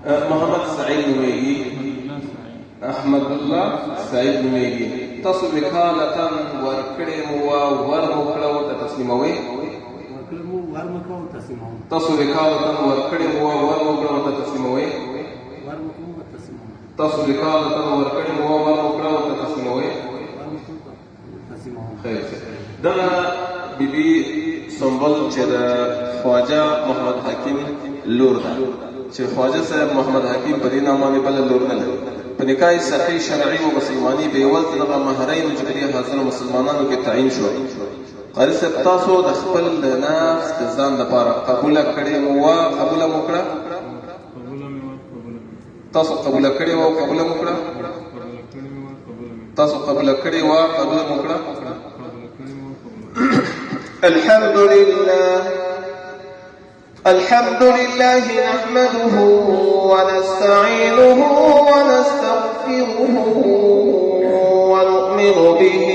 محمد سعيد نميگی، احمد الله سعيد نميگی. تاسو وکالتا ورکڑی موا ورمکڑو تا تسلیموی؟ تاسو وکالتا ورکڑی موا ورمکڑو تا تسلیموی؟ تاسو وکالتا ورکڑی موا ورمکڑو تا تسلیموی؟ خیر دغه بیبي سنبل چې د خواجه محمد حکیم لور ده، چې خواجه صاحب محمد حکیم په دې نامه بل لور نه لري. په نکاح صحیح شرعي او مسلماني به ول دغه مهرین چې په حاضر مسلمانانو کې تعین شو. قاری صاحب تاسو د خپل نفس د ځان لپاره قبول کړي او قبول وکړه؟ تاسو قبول کړي او قبول وکړه؟ تاسو قبول کړي او قبول وکړه؟ الحمد لله نحمده ونستعينه ونستغفره ونؤمن به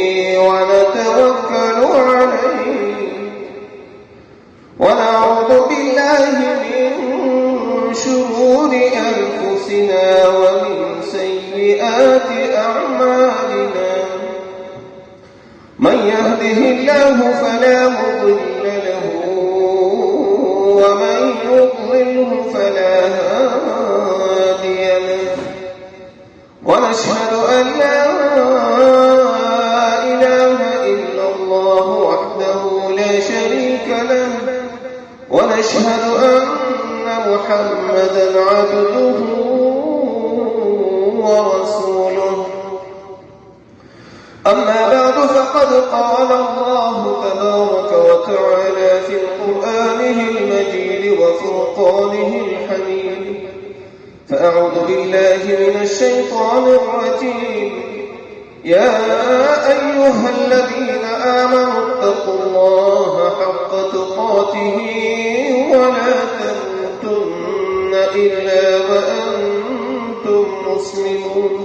ونتوكل عليه ونعوذ بالله من شرور أنفسنا ومن سيئات أعمالنا. من يهده الله فلا مضل له ومن يضلله فلا هادي له. ونشهد أن لا إله إلا الله وحده لا شريك له ونشهد أن محمدا عبده ورسوله. أما بعد فقد قال الله تبارك وتعالى في قرآنه المجيد وفرقانه الحميد. فأعوذ بالله من الشيطان الرجيم. يا أيها الذين آمنوا اتقوا الله حق تقاته ولا تموتن إلا وأنتم مسلمون.